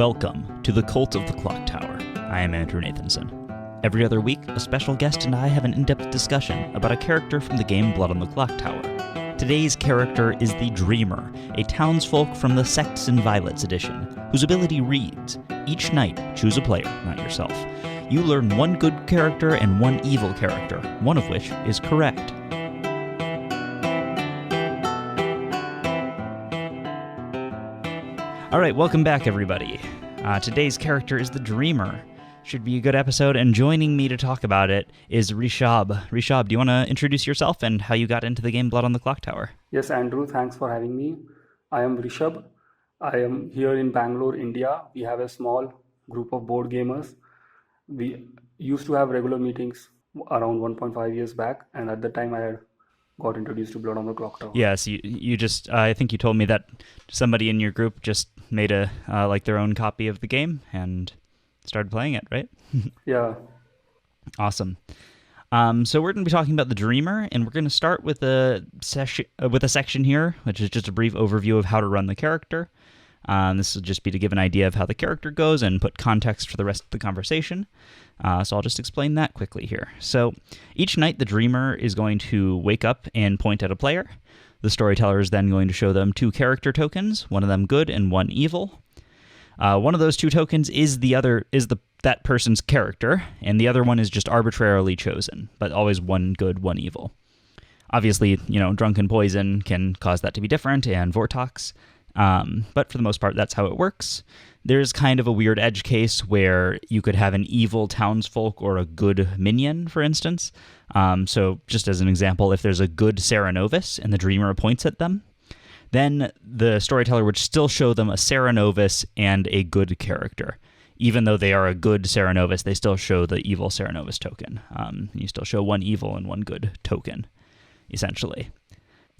Welcome to the Cult of the Clocktower. I am Andrew Nathenson. Every other week, a special guest and I have an in-depth discussion about a character from the game Blood on the Clocktower. Today's character is the Dreamer, a townsfolk from the Sects and Violets edition, whose ability reads, each night, choose a player, not yourself. You learn one good character and one evil character, one of which is correct. Alright, welcome back everybody. Today's character is the Dreamer. Should be a good episode, and joining me to talk about it is Rishabh. Rishabh, do you want to introduce yourself and how you got into the game Blood on the Clocktower? Yes, Andrew, thanks for having me. I am Rishabh. I am here in Bangalore, India. We have a small group of board gamers. We used to have regular meetings around 1.5 years back, and at the time I had got introduced to Blood on the Clocktower. Yes, you just, I think you told me that somebody in your group just made a their own copy of the game and started playing it, right? Yeah. Awesome. So we're going to be talking about the Dreamer, and we're going to start with a section here, which is just a brief overview of how to run the character. This will just be to give an idea of how the character goes and put context for the rest of the conversation. So I'll just explain that quickly here. So each night the Dreamer is going to wake up and point at a player. The Storyteller is then going to show them two character tokens, one of them good and one evil. One of those two tokens is that person's character, and the other one is just arbitrarily chosen, but always one good, one evil. Obviously, drunken poison can cause that to be different, and Vortox. But for the most part, that's how it works. There's kind of a weird edge case where you could have an evil townsfolk or a good minion, for instance. So just as an example, if there's a good Serenovis and the Dreamer points at them, then the Storyteller would still show them a Serenovis and a good character. Even though they are a good Serenovis, they still show the evil Serenovis token. You still show one evil and one good token, essentially.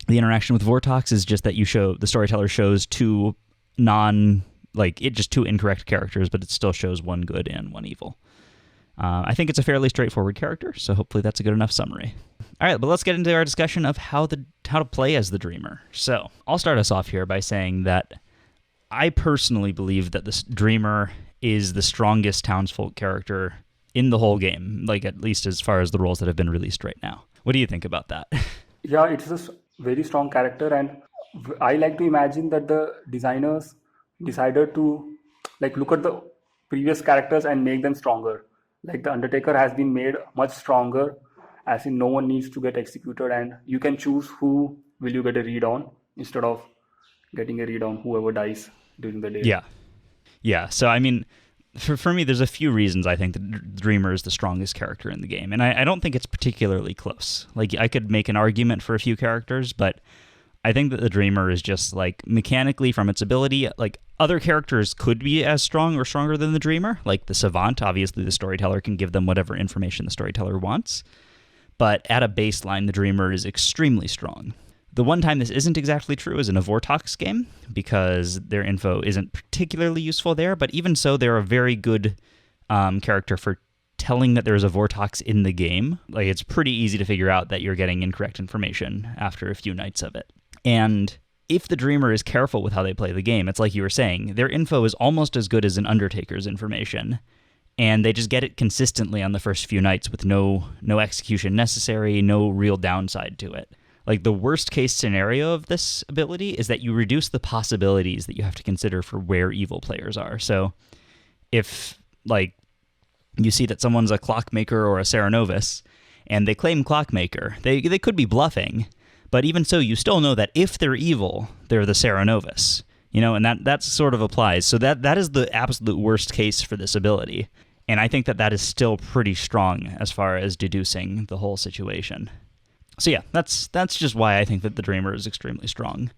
The interaction with Vortox is just that the Storyteller shows two incorrect characters, but it still shows one good and one evil. I think it's a fairly straightforward character, so hopefully that's a good enough summary. All right, but let's get into our discussion of how to play as the Dreamer. So I'll start us off here by saying that I personally believe that this Dreamer is the strongest townsfolk character in the whole game, at least as far as the roles that have been released right now. What do you think about that? Yeah, it's a very strong character, and I like to imagine that the designers decided to look at the previous characters and make them stronger. Like the Undertaker has been made much stronger, as in no one needs to get executed, and you can choose who will you get a read on instead of getting a read on whoever dies during the day. Yeah. So I mean, for me, there's a few reasons I think the Dreamer is the strongest character in the game, and I don't think it's particularly close. I could make an argument for a few characters, but I think that the Dreamer is just mechanically from its ability, other characters could be as strong or stronger than the Dreamer. Like the Savant, obviously the Storyteller can give them whatever information the Storyteller wants. But at a baseline, the Dreamer is extremely strong. The one time this isn't exactly true is in a Vortox game, because their info isn't particularly useful there, but even so, they're a very good character for telling that there's a Vortox in the game. It's pretty easy to figure out that you're getting incorrect information after a few nights of it. And if the Dreamer is careful with how they play the game, it's like you were saying, their info is almost as good as an Undertaker's information, and they just get it consistently on the first few nights with no execution necessary, no real downside to it. The worst case scenario of this ability is that you reduce the possibilities that you have to consider for where evil players are. So if you see that someone's a Clockmaker or a Serenovis, and they claim Clockmaker, they could be bluffing. But even so, you still know that if they're evil, they're the Serenovis, and that sort of applies. So that is the absolute worst case for this ability. And I think that is still pretty strong as far as deducing the whole situation. So yeah, that's just why I think that the Dreamer is extremely strong.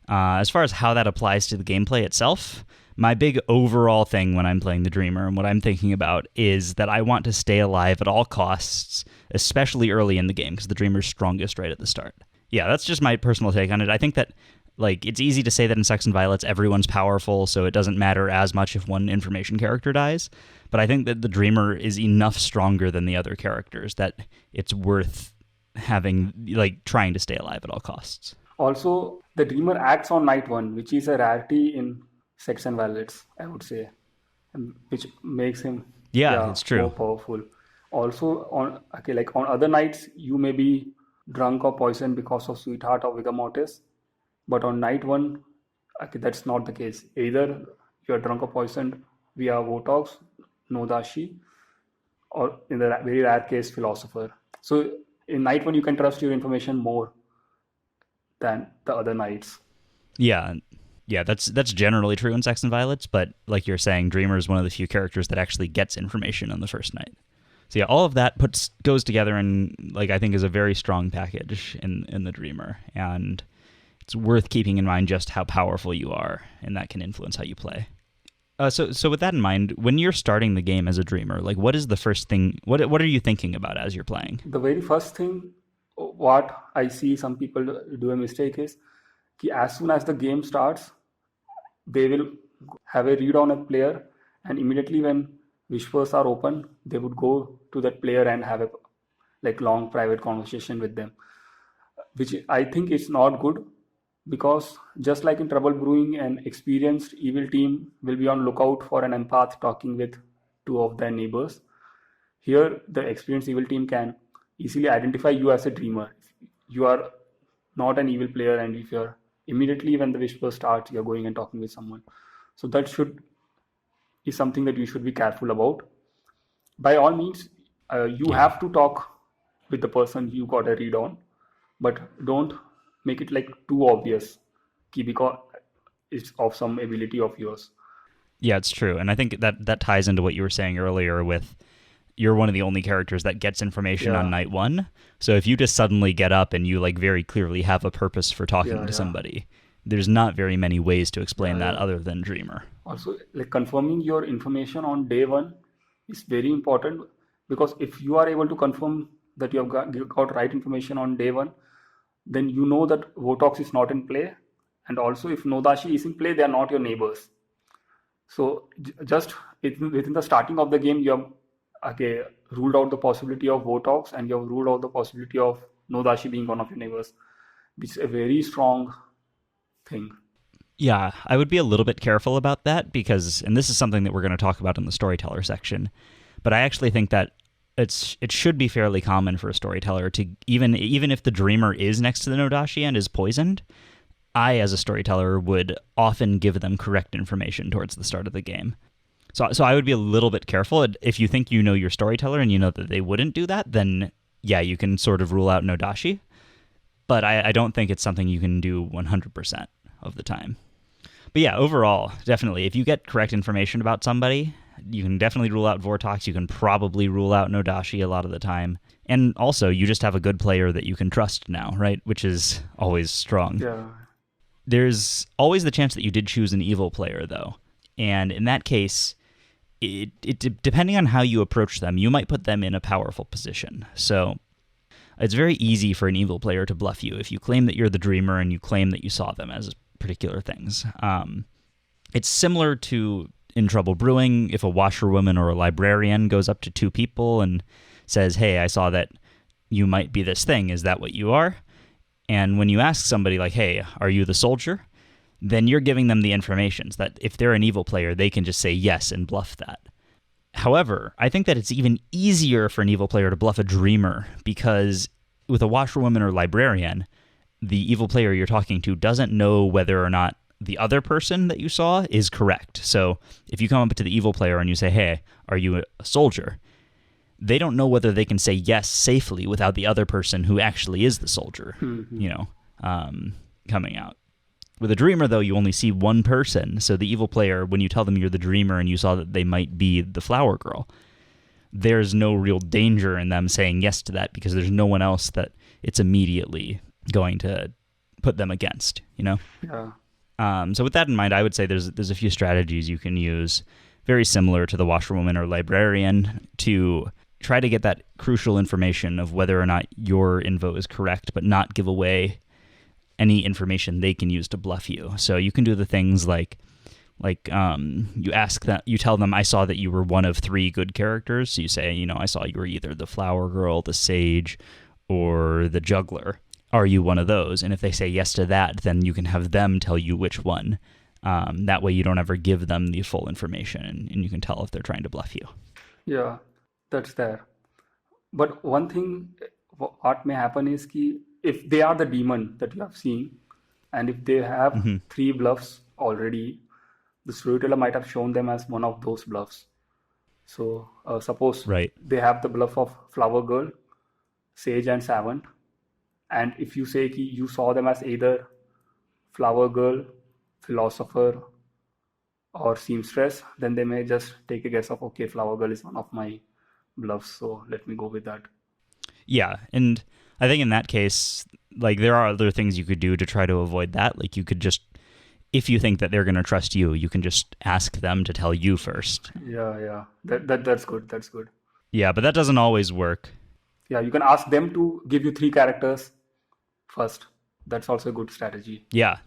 As far as how that applies to the gameplay itself, my big overall thing when I'm playing the Dreamer and what I'm thinking about is that I want to stay alive at all costs, especially early in the game, because the Dreamer's strongest right at the start. Yeah, that's just my personal take on it. I think that it's easy to say that in Sects and Violets everyone's powerful, so it doesn't matter as much if one information character dies. But I think that the Dreamer is enough stronger than the other characters that it's worth having, trying to stay alive at all costs. Also, the Dreamer acts on night one, which is a rarity in Sects and Violets, I would say. and which makes him, Yeah, yeah, it's more true. powerful. Also, on okay, like on other nights, you may be drunk or poisoned because of sweetheart or vigor mortis, but on night one, okay, that's not the case. Either you're drunk or poisoned via Votox, Nodashi, or in the very rare case, philosopher. So in night one, you can trust your information more than the other nights. Yeah, yeah, that's generally true in Sects and Violets, but like you're saying, Dreamer is one of the few characters that actually gets information on the first night. So yeah, all of that goes together and like I think is a very strong package in the Dreamer, and it's worth keeping in mind just how powerful you are, and that can influence how you play. So with that in mind, when you're starting the game as a Dreamer, like what is the first thing? What are you thinking about as you're playing? The very first thing, what I see some people do a mistake is, कि as soon as the game starts, they will have a read on a player, and immediately when whispers are open, they would go to that player and have a like long private conversation with them, which I think is not good, because just like in Trouble Brewing, an experienced evil team will be on lookout for an empath talking with two of their neighbors. Here, the experienced evil team can easily identify you as a dreamer. You are not an evil player, and if you're immediately when the whisper starts, you're going and talking with someone. So that should is something that you should be careful about. By all means, you Yeah. have to talk with the person you got a read on, but don't make it like too obvious, because it's of some ability of yours. Yeah, it's true. And I think that ties into what you were saying earlier with you're one of the only characters that gets information on Yeah, night one. So if you just suddenly get up and you like very clearly have a purpose for talking yeah, to yeah, somebody, there's not very many ways to explain yeah, that yeah. other than Dreamer. Also, like confirming your information on day one is very important, because if you are able to confirm that you got right information on day one, then you know that Votox is not in play, and also if Nodashi is in play, they are not your neighbors. So just within the starting of the game, you have, okay, ruled out the possibility of Votox, and you have ruled out the possibility of Nodashi being one of your neighbors, which is a very strong thing. Yeah, I would be a little bit careful about that because, and this is something that we're going to talk about in the storyteller section, but I actually think that it should be fairly common for a storyteller to even if the dreamer is next to the Nodashi and is poisoned, I as a storyteller would often give them correct information towards the start of the game. So I would be a little bit careful. If you think you know your storyteller and you know that they wouldn't do that, then yeah, you can sort of rule out Nodashi. But I don't think it's something you can do 100% of the time. But yeah, overall, definitely, if you get correct information about somebody, you can definitely rule out Vortox. You can probably rule out Nodashi a lot of the time. And also, you just have a good player that you can trust now, right? Which is always strong. Yeah, There's always the chance that you did choose an evil player, though. And in that case, depending on how you approach them, you might put them in a powerful position. So it's very easy for an evil player to bluff you if you claim that you're the dreamer and you claim that you saw them as particular things. It's similar to in Trouble Brewing if a washerwoman or a librarian goes up to two people and says, hey, I saw that you might be this thing. Is that what you are? And when you ask somebody like, hey, are you the soldier? Then you're giving them the information so that if they're an evil player, they can just say yes and bluff that. However, I think that it's even easier for an evil player to bluff a dreamer because with a washerwoman or librarian, the evil player you're talking to doesn't know whether or not the other person that you saw is correct. So if you come up to the evil player and you say, hey, are you a soldier? They don't know whether they can say yes safely without the other person who actually is the soldier, coming out. With a dreamer, though, you only see one person. So the evil player, when you tell them you're the dreamer and you saw that they might be the flower girl, there's no real danger in them saying yes to that because there's no one else that it's immediately going to put them against, yeah, So with that in mind, I would say there's a few strategies you can use, very similar to the washerwoman or librarian, to try to get that crucial information of whether or not your info is correct, but not give away any information they can use to bluff you. So you can do the things like you tell them, I saw that you were one of three good characters. So you say, I saw you were either the flower girl, the sage, or the juggler. Are you one of those? And if they say yes to that, then you can have them tell you which one That way you don't ever give them the full information, and you can tell if they're trying to bluff you. Yeah, that's there. But one thing, what may happen is ki if they are the demon that you have seen, and if they have three bluffs already, the storyteller might have shown them as one of those bluffs. So suppose Right. they have the bluff of Flower Girl, Sage, and Savant, and if you say ki you saw them as either Flower Girl, Philosopher, or Seamstress, then they may just take a guess of, okay, Flower Girl is one of my bluffs, so let me go with that. Yeah, and I think in that case, like, there are other things you could do to try to avoid that. Like, you could just, if you think that they're going to trust you, you can just ask them to tell you first. Yeah. That's good. That's good. Yeah, but that doesn't always work. Yeah, you can ask them to give you 3 characters first. That's also a good strategy. Yeah.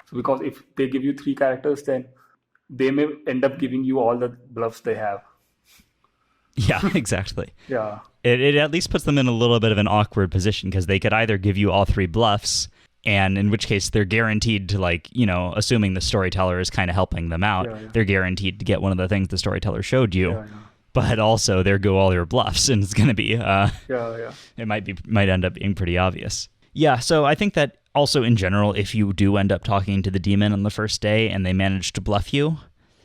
So because if they give you 3 characters, then they may end up giving you all the bluffs they have. Yeah, exactly. Yeah. It at least puts them in a little bit of an awkward position, because they could either give you all 3 bluffs, and in which case they're guaranteed to, like, you know, assuming the storyteller is kind of helping them out, they're guaranteed to get one of the things the storyteller showed you. But also there go all your bluffs, and it's going to be it might end up being pretty obvious. Yeah, so I think that also in general, if you do end up talking to the demon on the first day and they manage to bluff you,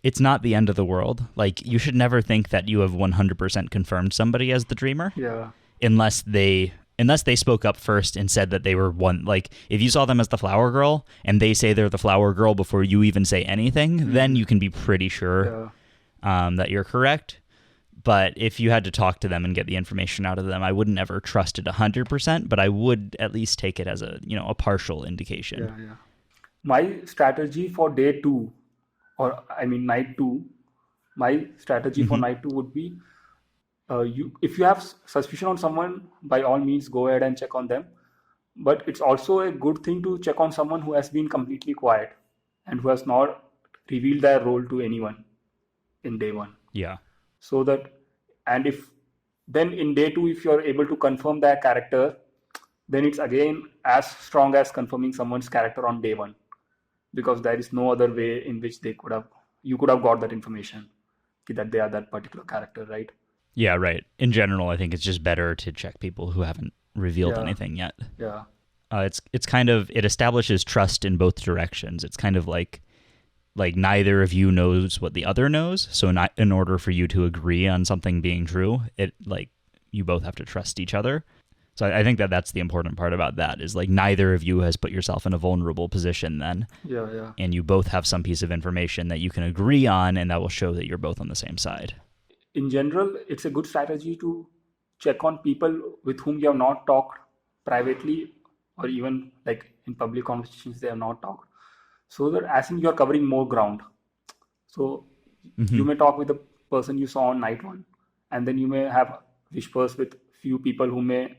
it's not the end of the world. Like, you should never think that you have 100% confirmed somebody as the dreamer. Yeah. Unless they spoke up first and said that they were one. Like, if you saw them as the Flower Girl and they say they're the Flower Girl before you even say anything, then you can be pretty sure that you're correct. But if you had to talk to them and get the information out of them, I wouldn't ever trust it 100%, but I would at least take it as a partial indication. Yeah. My strategy for day 2, or I mean night 2, my strategy for night 2 would be, if you have suspicion on someone, by all means go ahead and check on them. But it's also a good thing to check on someone who has been completely quiet and who has not revealed their role to anyone in day 1. Yeah. So that, and if then in day 2, if you're able to confirm their character, then it's again as strong as confirming someone's character on day 1, because there is no other way in which you could have got that information that they are that particular character, right? Yeah, right. In general, I think it's just better to check people who haven't revealed anything yet. Yeah. It's kind of, it establishes trust in both directions. It's kind of like neither of you knows what the other knows. So in order for you to agree on something being true, you both have to trust each other. So I think that that's the important part about that, is like neither of you has put yourself in a vulnerable position then. Yeah. And you both have some piece of information that you can agree on, and that will show that you're both on the same side. In general, it's a good strategy to check on people with whom you have not talked privately, or even like in public conversations they have not talked. So that as in you're covering more ground. So you may talk with the person you saw on night 1, and then you may have whispers with few people who may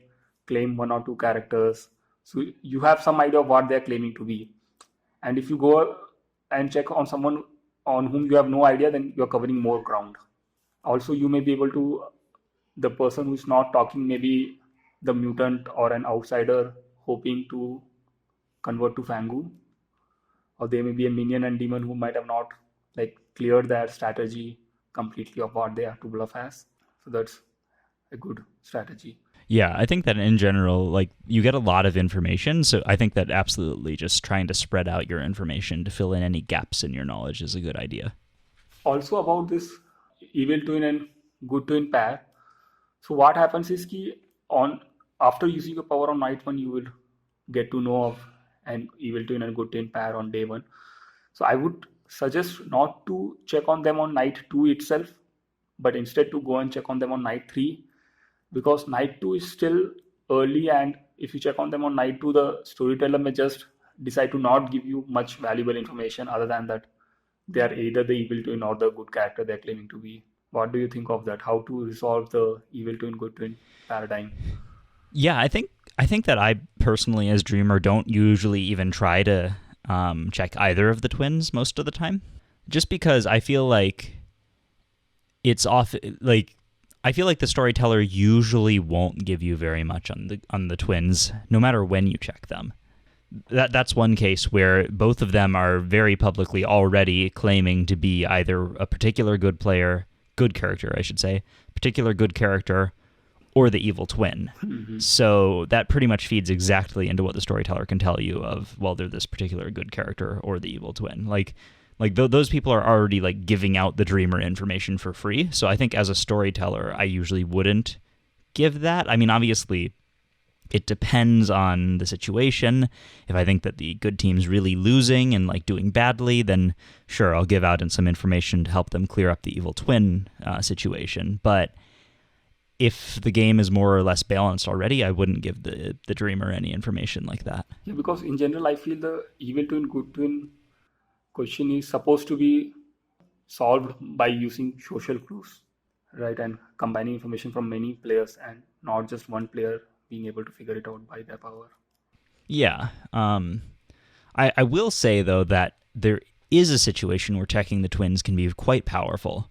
claim 1 or 2 characters. So you have some idea of what they're claiming to be. And if you go and check on someone on whom you have no idea, then you're covering more ground. Also, you may be able to, the person who's not talking may be the mutant or an outsider hoping to convert to Fangu. Or they may be a minion and demon who might have not cleared their strategy completely of what they have to bluff as. So that's a good strategy. Yeah, I think that in general, you get a lot of information. So I think that absolutely just trying to spread out your information to fill in any gaps in your knowledge is a good idea. Also about this evil twin and good twin pair. So what happens is after using your power on night 1, you will get to know of an evil twin and good twin pair on day 1. So I would suggest not to check on them on night 2 itself, but instead to go and check on them on night 3, because night 2 is still early, and if you check on them on night 2, the storyteller may just decide to not give you much valuable information other than that they are either the evil twin or the good character they're claiming to be. What do you think of that? How to resolve the evil twin, good twin paradigm? Yeah, I think that I personally, as Dreamer, don't usually even try to check either of the twins most of the time, just because I feel like it's I feel like the storyteller usually won't give you very much on the twins, no matter when you check them. that's one case where both of them are very publicly already claiming to be either a particular good character, I should say, particular good character, or the evil twin. So that pretty much feeds exactly into what the storyteller can tell you of, well, they're this particular good character or the evil twin. Those people are already like giving out the dreamer information for free. So I think as a storyteller, I usually wouldn't give that. I mean, obviously, it depends on the situation. If I think that the good team's really losing and like doing badly, then sure, I'll give out some information to help them clear up the evil twin situation. But if the game is more or less balanced already, I wouldn't give the dreamer any information like that. Yeah, because in general, I feel the evil twin, good twin question is supposed to be solved by using social clues, right? And combining information from many players and not just one player being able to figure it out by their power. Yeah. I will say, though, that there is a situation where checking the twins can be quite powerful,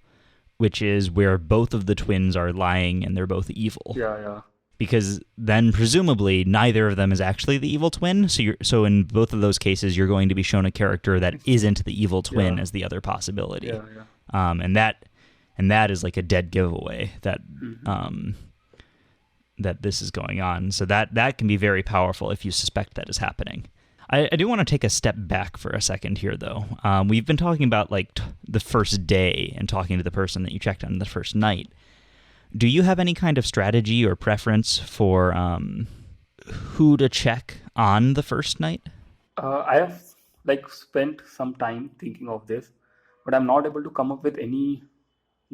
which is where both of the twins are lying and they're both evil. Yeah. Because then presumably neither of them is actually the evil twin. So in both of those cases, you're going to be shown a character that isn't the evil twin as the other possibility. Yeah. And that is like a dead giveaway that that this is going on. So that can be very powerful if you suspect that is happening. I do want to take a step back for a second here, though. We've been talking about like the first day and talking to the person that you checked on the first night. Do you have any kind of strategy or preference for who to check on the first night? I have like spent some time thinking of this, but I'm not able to come up with any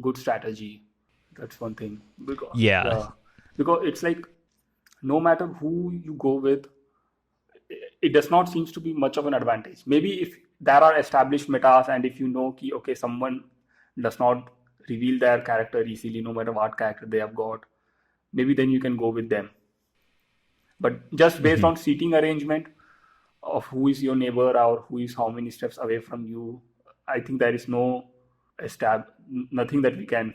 good strategy. That's one thing. Because it's like no matter who you go with, it does not seem to be much of an advantage. Maybe if there are established metas and if you know ki, okay, someone does not reveal their character easily no matter what character they have got, maybe then you can go with them. But just based on seating arrangement of who is your neighbor or who is how many steps away from you, I think there is nothing that we can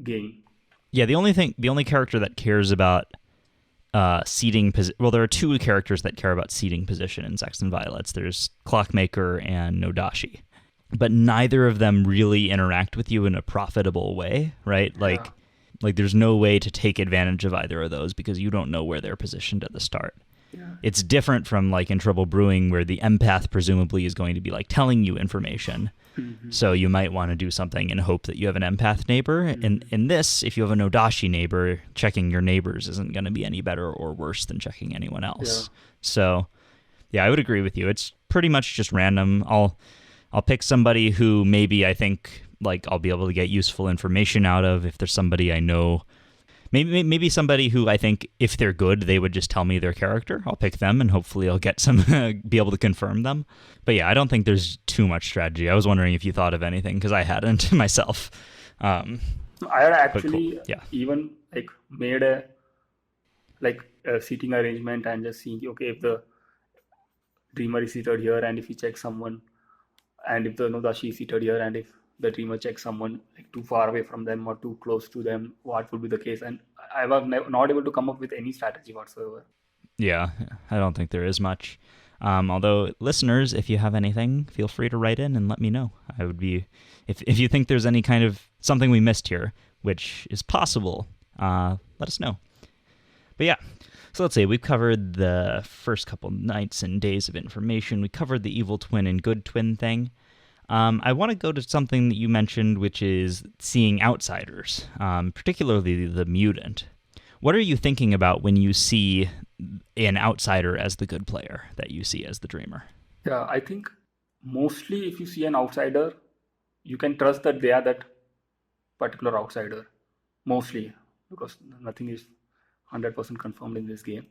gain. Yeah, the only character that cares about seating position. Well, there are two characters that care about seating position in Sects and Violets. There's Clockmaker and Nodashi, but neither of them really interact with you in a profitable way, right? Like there's no way to take advantage of either of those because you don't know where they're positioned at the start. Yeah. It's different from like in Trouble Brewing where the empath presumably is going to be like telling you information. So you might want to do something and hope that you have an empath neighbor. In this, if you have a Nodashi neighbor, checking your neighbors isn't going to be any better or worse than checking anyone else. Yeah. So, yeah, I would agree with you. It's pretty much just random. I'll pick somebody who maybe I think like I'll be able to get useful information out of. If there's somebody I know, maybe somebody who I think if they're good, they would just tell me their character. I'll pick them and hopefully I'll get some be able to confirm them. But yeah, I don't think there's too much strategy. I was wondering if you thought of anything because I hadn't myself. I had actually even like made a seating arrangement and just seeing okay if the dreamer is seated here and if he checks someone, and if the Nodashi is seated here and if the dreamer checks someone like too far away from them or too close to them, what would be the case? And I was not able to come up with any strategy whatsoever. Yeah, I don't think there is much. Although listeners, if you have anything, feel free to write in and let me know. I would be, if you think there's any kind of something we missed here, which is possible, let us know. But yeah, so let's say we've covered the first couple nights and days of information. We covered the evil twin and good twin thing. I want to go to something that you mentioned, which is seeing outsiders, particularly the mutant. What are you thinking about when you see an outsider as the good player that you see as the dreamer? Yeah, I think mostly if you see an outsider, you can trust that they are that particular outsider. Mostly, because nothing is 100% confirmed in this game.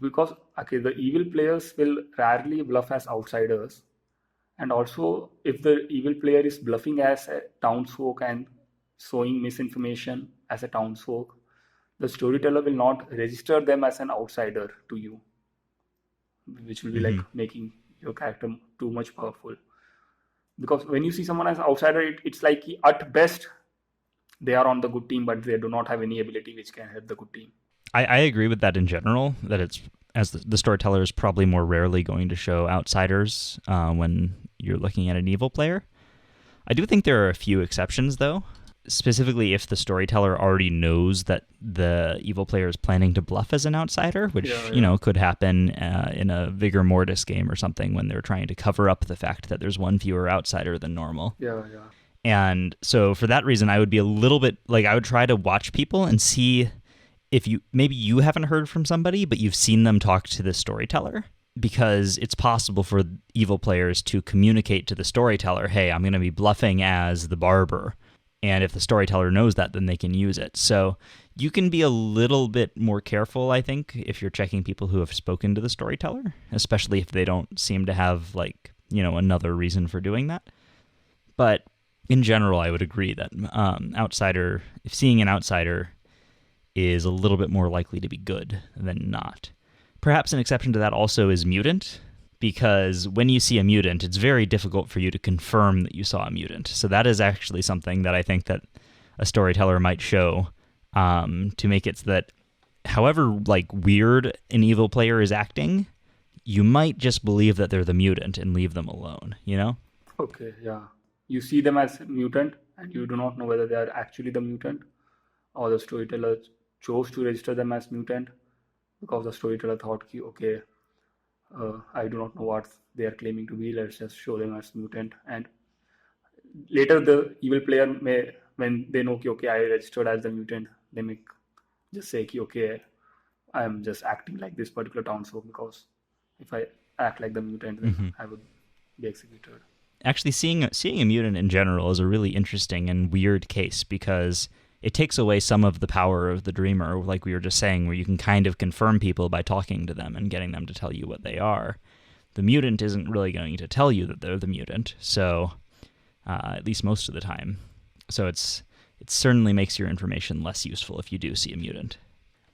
Because the evil players will rarely bluff as outsiders. And also, if the evil player is bluffing as a townsfolk and sowing misinformation as a townsfolk, the storyteller will not register them as an outsider to you, which will be like making your character too much powerful. Because when you see someone as an outsider, it's like at best they are on the good team, but they do not have any ability which can help the good team. I agree with that in general, that as the storyteller is probably more rarely going to show outsiders when you're looking at an evil player. I do think there are a few exceptions, though, specifically if the storyteller already knows that the evil player is planning to bluff as an outsider, which, could happen in a Vigor Mortis game or something when they're trying to cover up the fact that there's one fewer outsider than normal. Yeah. And so for that reason, I would be a little bit, I would try to watch people and see if maybe you haven't heard from somebody, but you've seen them talk to the storyteller, because it's possible for evil players to communicate to the storyteller, hey, I'm going to be bluffing as the barber. And if the storyteller knows that, then they can use it. So you can be a little bit more careful, I think, if you're checking people who have spoken to the storyteller, especially if they don't seem to have, another reason for doing that. But in general, I would agree that if seeing an outsider is a little bit more likely to be good than not. Perhaps an exception to that also is mutant, because when you see a mutant, it's very difficult for you to confirm that you saw a mutant. So that is actually something that I think that a storyteller might show to make it so that however weird an evil player is acting, you might just believe that they're the mutant and leave them alone, Okay, yeah. You see them as mutant and you do not know whether they are actually the mutant, or the storyteller chose to register them as mutant because the storyteller thought, okay, I do not know what they are claiming to be, let's just show them as mutant. And later the evil player may, when they know, okay, I registered as the mutant, they may just say, okay, I am just acting like this particular townsfolk, because if I act like the mutant, then I would be executed. Actually, seeing a mutant in general is a really interesting and weird case, because it takes away some of the power of the dreamer, like we were just saying, where you can kind of confirm people by talking to them and getting them to tell you what they are. The mutant isn't really going to tell you that they're the mutant, so at least most of the time. So it certainly makes your information less useful if you do see a mutant.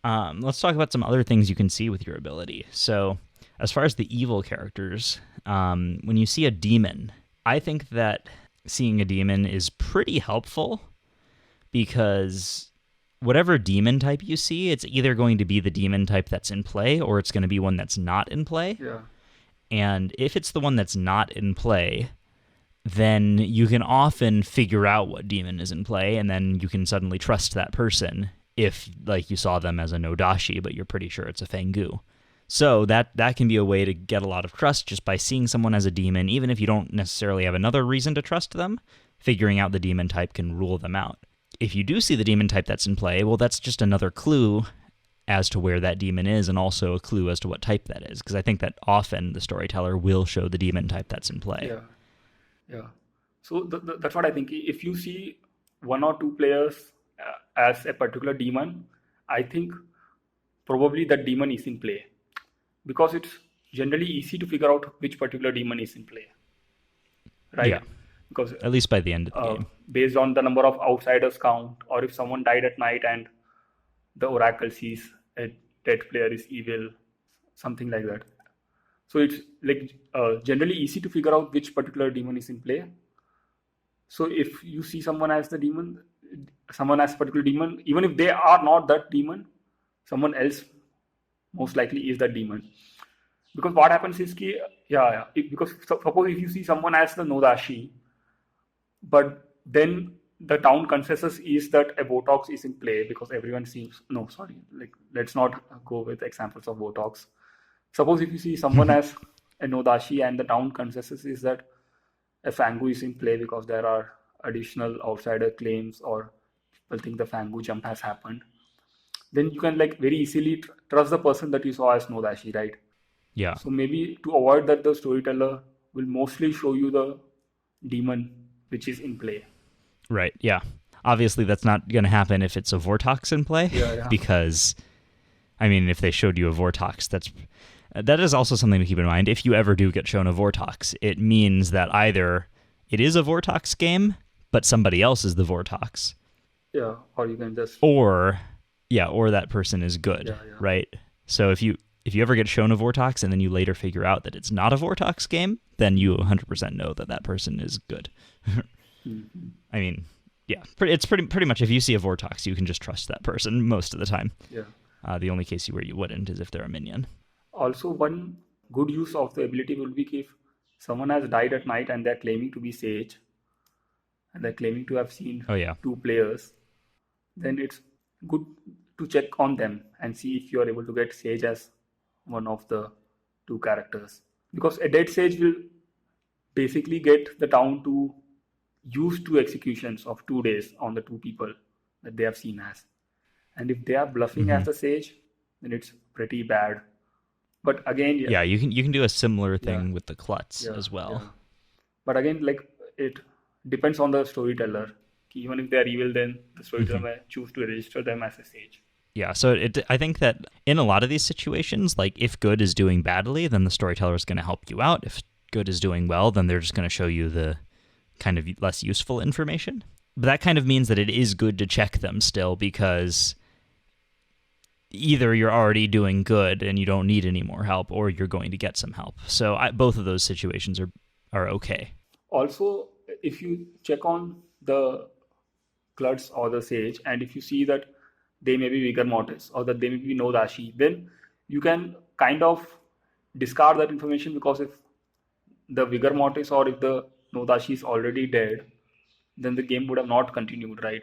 Let's talk about some other things you can see with your ability. So as far as the evil characters, when you see a demon, I think that seeing a demon is pretty helpful, because whatever demon type you see, it's either going to be the demon type that's in play, or it's going to be one that's not in play. Yeah. And if it's the one that's not in play, then you can often figure out what demon is in play, and then you can suddenly trust that person if, you saw them as a Nodashi, but you're pretty sure it's a Fengu. So that can be a way to get a lot of trust just by seeing someone as a demon, even if you don't necessarily have another reason to trust them. Figuring out the demon type can rule them out. If you do see the demon type that's in play, well, that's just another clue as to where that demon is, and also a clue as to what type that is, because I think that often the storyteller will show the demon type that's in play. Yeah. So that's what I think. If you see one or two players as a particular demon, I think probably that demon is in play, because it's generally easy to figure out which particular demon is in play, right? Yeah. Because at least by the end of the game, based on the number of outsiders count, or if someone died at night and the oracle sees a dead player is evil, something like that. So it's generally easy to figure out which particular demon is in play. So if you see someone as the demon, someone as a particular demon, even if they are not that demon, someone most likely is that demon. Because what happens is because suppose if you see someone as the Nodashi, but then the town consensus is that a Botox is in play, because everyone seems, let's not go with examples of Botox. Suppose if you see someone as a Nodashi and the town consensus is that a Fangu is in play because there are additional outsider claims, or people think the Fangu jump has happened, then you can very easily trust the person that you saw as Nodashi, right? Yeah. So maybe to avoid that, the storyteller will mostly show you the demon which is in play. Right, yeah. Obviously, that's not going to happen if it's a Vortox in play, because, if they showed you a Vortox, that is also something to keep in mind. If you ever do get shown a Vortox, it means that either it is a Vortox game, but somebody else is the Vortox. Yeah, or you can just... Or that person is good, right? So if you ever get shown a Vortox and then you later figure out that it's not a Vortox game, then you 100% know that person is good. It's pretty much, if you see a Vortox, you can just trust that person most of the time. Yeah. The only case where you wouldn't is if they're a minion. Also, one good use of the ability will be if someone has died at night and they're claiming to be sage and they're claiming to have seen Oh yeah. two players, then it's good to check on them and see if you are able to get sage as one of the two characters. Because a dead sage will basically get the town to use two executions of 2 days on the two people that they have seen as. And if they are bluffing Hmm. as the sage, then it's pretty bad. But again, yeah, Yeah, you can do a similar yeah, thing with the Klutz yeah, as yeah. well. But again, like it depends on the storyteller. Even if they are evil, then the storyteller Hmm. may choose to register them as a sage. Yeah, so I think that in a lot of these situations, like if good is doing badly, then the storyteller is going to help you out. If good is doing well, then they're just going to show you the kind of less useful information. But that kind of means that it is good to check them still, because either you're already doing good and you don't need any more help, or you're going to get some help. So both of those situations are okay. Also, if you check on the Klutz or the Sage, and if you see that they may be vigor mortis or that they may be no dashi, then you can kind of discard that information, because if the vigor mortis or if the no dashi is already dead, then the game would have not continued, right?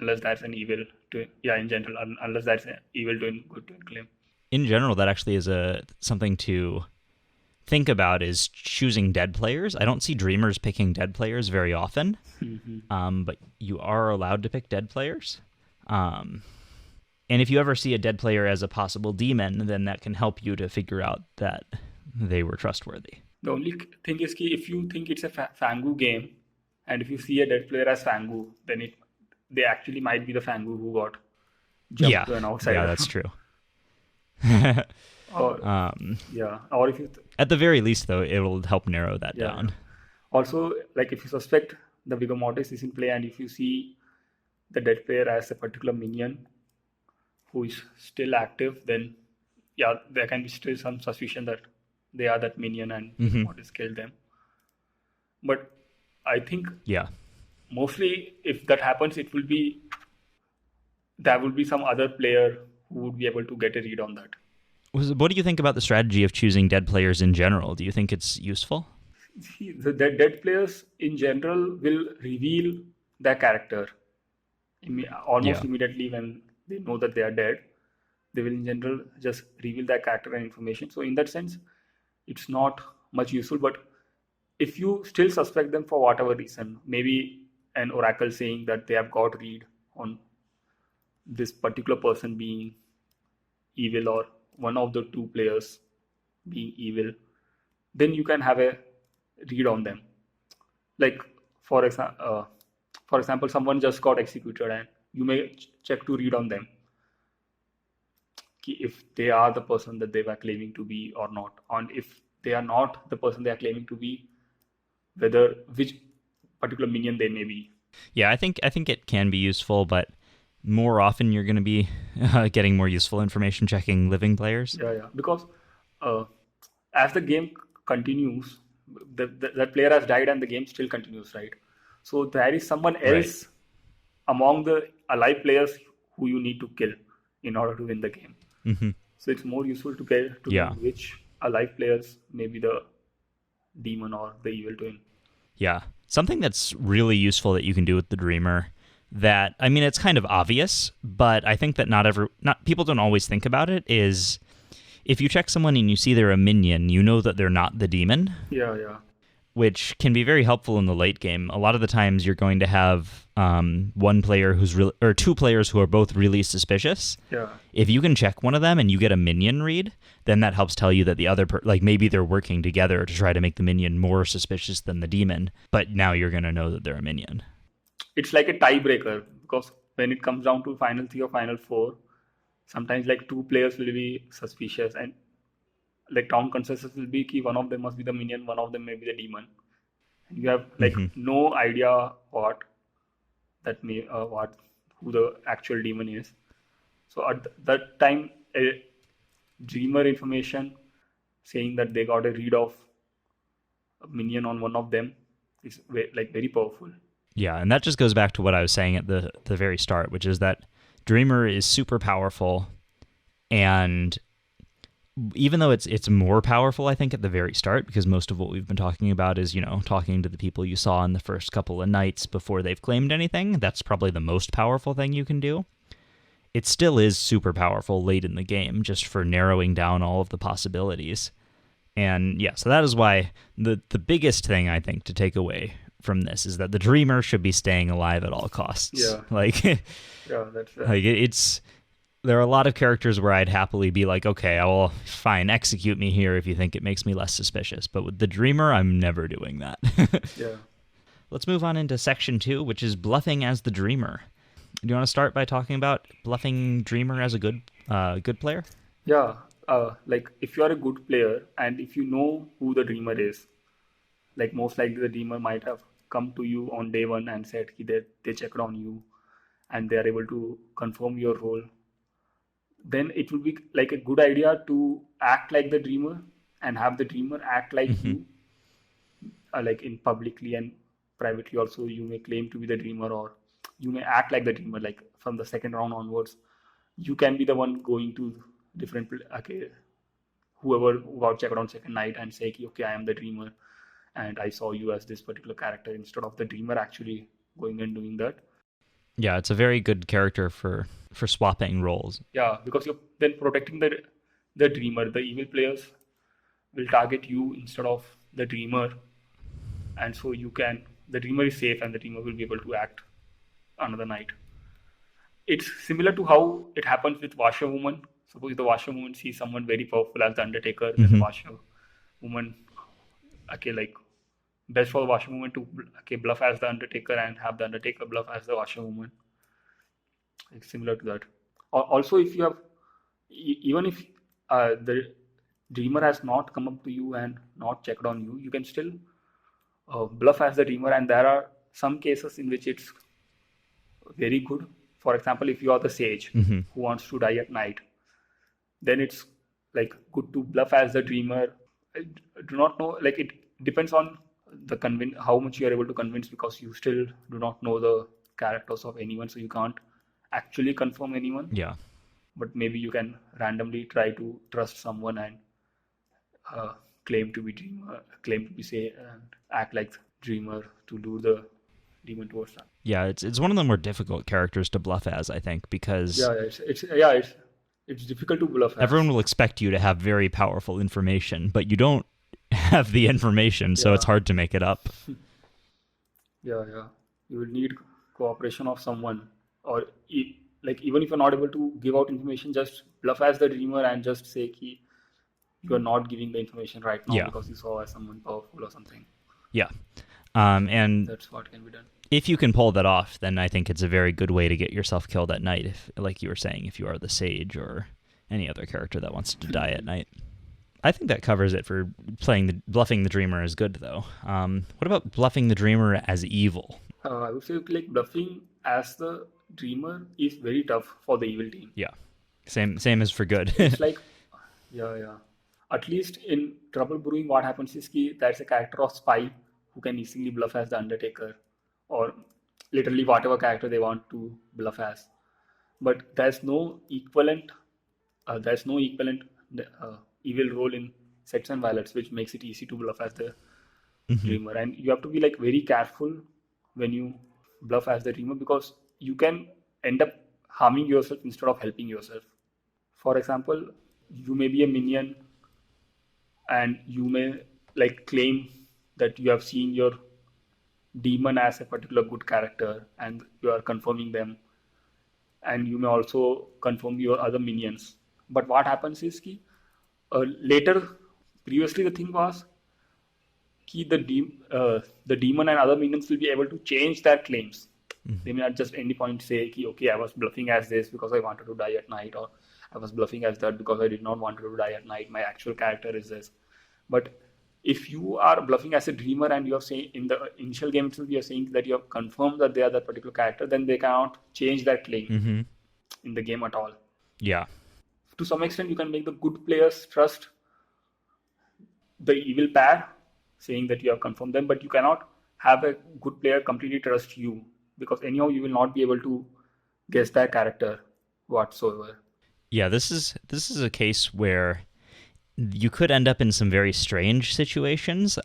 Unless that's an evil to, yeah, in general, unless that's an evil doing good to claim. In general, that actually is a something to think about, is choosing dead players. I don't see dreamers picking dead players very often, but you are allowed to pick dead players. Um, and if you ever see a dead player as a possible demon, then that can help you to figure out that they were trustworthy. The only thing is ki if you think it's a Fangu game, and if you see a dead player as Fangu, then they actually might be the Fangu who got jumped Yeah, to an yeah, outsider. that's true. Or yeah, or if you At the very least, though, it'll help narrow that yeah, down. also, like if you suspect the vigor mortis is in play, and if you see the dead player as a particular minion who is still active, then yeah, there can be still some suspicion that they are that minion and vigor Hmm. mortis killed them. But I think Yeah. mostly if that happens, it will be there will be some other player who would be able to get a read on that. What do you think about the strategy of choosing dead players in general? Do you think it's useful? See, the dead players in general will reveal their character almost Yeah. immediately when they know that they are dead. They will in general just reveal their character and information. So in that sense, it's not much useful. But if you still suspect them for whatever reason, maybe an oracle saying that they have got read on this particular person being evil, or one of the two players being evil, then you can have a read on them. Like for example, someone just got executed, and you may check to read on them if they are the person that they were claiming to be or not, and if they are not the person they are claiming to be, whether which particular minion they may be. Yeah, I think it can be useful, but more often you're going to be getting more useful information checking living players. Yeah, yeah. Because uh, as the game continues, that player has died and the game still continues, right? So there is someone Right. else among the alive players who you need to kill in order to win the game. Hmm. So it's more useful to get to know Yeah. which alive players may be the demon or the evil twin. Yeah. Something that's really useful that you can do with the Dreamer, that I mean it's kind of obvious, but I think that not people don't always think about it, is if you check someone and you see they're a minion, you know that they're not the demon, Yeah, yeah, which can be very helpful in the late game. A lot of the times you're going to have one player or two players who are both really suspicious. yeah. If you can check one of them and you get a minion read, then that helps tell you that the other like maybe they're working together to try to make the minion more suspicious than the demon, but now you're going to know that they're a minion. It's like a tiebreaker, because when it comes down to final three or final four, sometimes like two players will be suspicious, and like town consensus will be key. One of them must be the minion, one of them may be the demon. And you have like Hmm. no idea what who the actual demon is. So at that time, a dreamer information saying that they got a read of a minion on one of them is like very powerful. Yeah, and that just goes back to what I was saying at the very start, which is that Dreamer is super powerful, and even though it's more powerful, I think, at the very start, because most of what we've been talking about is, talking to the people you saw in the first couple of nights before they've claimed anything. That's probably the most powerful thing you can do. It still is super powerful late in the game, just for narrowing down all of the possibilities. And yeah, so that is why the biggest thing I think to take away from this is that the dreamer should be staying alive at all costs. Yeah. Like, Yeah, that's right. like it's there are a lot of characters where I'd happily be like, okay, well, fine, execute me here if you think it makes me less suspicious. But with the dreamer, I'm never doing that. Yeah. Let's move on into section 2, which is bluffing as the dreamer. Do you want to start by talking about bluffing dreamer as a good player? Yeah. Like if you are a good player and if you know who the dreamer is, like most likely the dreamer might have come to you on day one and said they checked on you and they are able to confirm your role, then it will be like a good idea to act like the dreamer and have the dreamer act like you, like in publicly and privately also. You may claim to be the dreamer, or you may act like the dreamer, like from the second round onwards you can be the one going to different okay, whoever got checked on second night and say, okay, I am the dreamer and I saw you as this particular character, instead of the dreamer actually going and doing that. Yeah, it's a very good character for swapping roles. Yeah, because you're then protecting the dreamer. The evil players will target you instead of the dreamer, and so the dreamer is safe and the dreamer will be able to act another night. It's similar to how it happens with washerwoman. Suppose the washerwoman sees someone very powerful as the Undertaker, then the washerwoman, okay, like best for the washerwoman to bluff as the Undertaker and have the Undertaker bluff as the washerwoman. It's similar to that. Also, if you have, even if the dreamer has not come up to you and not checked on you, you can still bluff as the dreamer, and there are some cases in which it's very good. For example, if you are the sage who wants to die at night, then it's like good to bluff as the dreamer. I do not know, like it depends on how much you are able to convince, because you still do not know the characters of anyone, so you can't actually confirm anyone. Yeah. But maybe you can randomly try to trust someone and claim to be dreamer, claim to be say, and act like dreamer to lure the demon towards that. Yeah, it's one of the more difficult characters to bluff as, I think, because it's difficult to bluff as. Everyone will expect you to have very powerful information, but you don't have the information, so it's hard to make it up. Yeah. You will need cooperation of someone, or like even if you're not able to give out information, just bluff as the dreamer and just say you are not giving the information right now because you saw as someone powerful or something. Yeah. And that's what can be done. If you can pull that off, then I think it's a very good way to get yourself killed at night, if, like you were saying, if you are the sage or any other character that wants to die at night. I think that covers it for bluffing the dreamer is good, though. What about bluffing the dreamer as evil? I would say like bluffing as the dreamer is very tough for the evil team. Yeah, same as for good. It's like, at least in Trouble Brewing, what happens is that's a character of spy who can easily bluff as the Undertaker, or literally whatever character they want to bluff as. But there's no equivalent evil role in Sects and Violets, which makes it easy to bluff as the dreamer. And you have to be like very careful when you bluff as the dreamer, because you can end up harming yourself instead of helping yourself. For example, you may be a minion and you may like claim that you have seen your demon as a particular good character and you are confirming them, and you may also confirm your other minions. But what happens is previously the thing was the demon and other minions will be able to change their claims. They may not just at any point say, okay, I was bluffing as this because I wanted to die at night, or I was bluffing as that because I did not want to die at night. My actual character is this. But if you are bluffing as a dreamer and you are saying in the initial game itself, you are saying that you have confirmed that they are that particular character, then they cannot change that claim in the game at all. Yeah. To some extent, you can make the good players trust the evil pair, saying that you have confirmed them, but you cannot have a good player completely trust you, because anyhow you will not be able to guess their character whatsoever. Yeah, this is a case where you could end up in some very strange situations.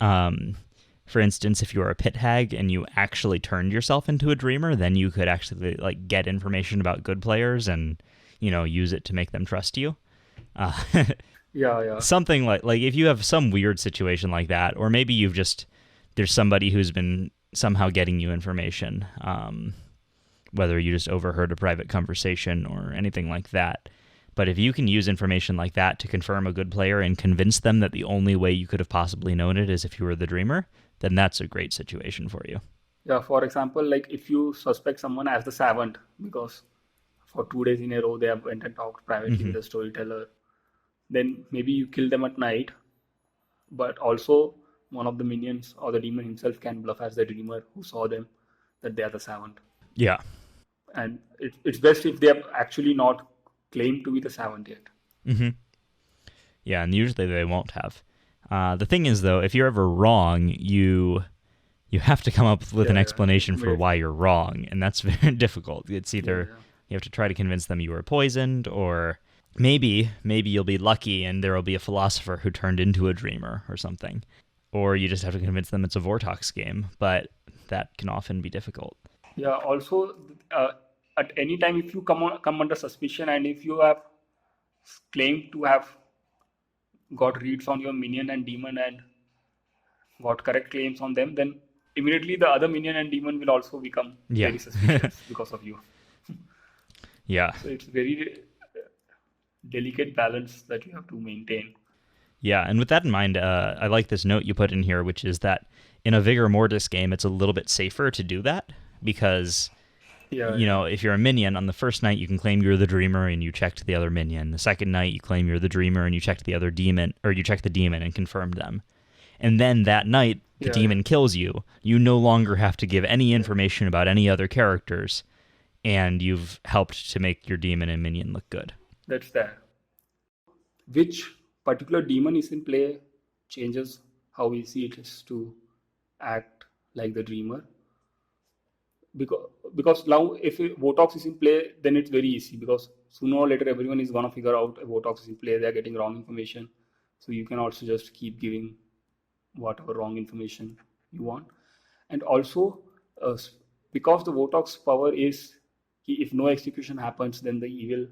For instance, if you were a pit hag and you actually turned yourself into a dreamer, then you could actually like get information about good players and use it to make them trust you. Yeah. Something like if you have some weird situation like that, or maybe there's somebody who's been somehow getting you information, whether you just overheard a private conversation or anything like that. But if you can use information like that to confirm a good player and convince them that the only way you could have possibly known it is if you were the dreamer, then that's a great situation for you. Yeah, for example, like if you suspect someone as the savant because for 2 days in a row they have went and talked privately with the storyteller, then maybe you kill them at night, but also one of the minions or the demon himself can bluff as the dreamer who saw them that they are the savant. Yeah. And it's best if they have actually not claimed to be the savant yet. Mm-hmm. Yeah, and usually they won't have. The thing is, though, if you're ever wrong, you have to come up with an explanation for why you're wrong, and that's very difficult. It's either you have to try to convince them you were poisoned, or maybe you'll be lucky and there will be a philosopher who turned into a dreamer or something. Or you just have to convince them it's a Vortox game, but that can often be difficult. Yeah, also, at any time if you come under suspicion and if you have claimed to have got reads on your minion and demon and got correct claims on them, then immediately the other minion and demon will also become very suspicious because of you. Yeah. So it's very delicate balance that you have to maintain. Yeah, and with that in mind, I like this note you put in here, which is that in a Vigor Mortis game, it's a little bit safer to do that because, if you're a minion, on the first night you can claim you're the dreamer and you checked the other minion. The second night you claim you're the dreamer and you checked the other demon, or you checked the demon and confirmed them. And then that night, the demon kills you. You no longer have to give any information about any other characters, and you've helped to make your demon and minion look good. That's there. Which particular demon is in play changes how easy it is to act like the dreamer. Because now if Vortox is in play, then it's very easy because sooner or later everyone is going to figure out Vortox is in play, they're getting wrong information. So you can also just keep giving whatever wrong information you want. And also, because the Vortox power is, if no execution happens, then the evil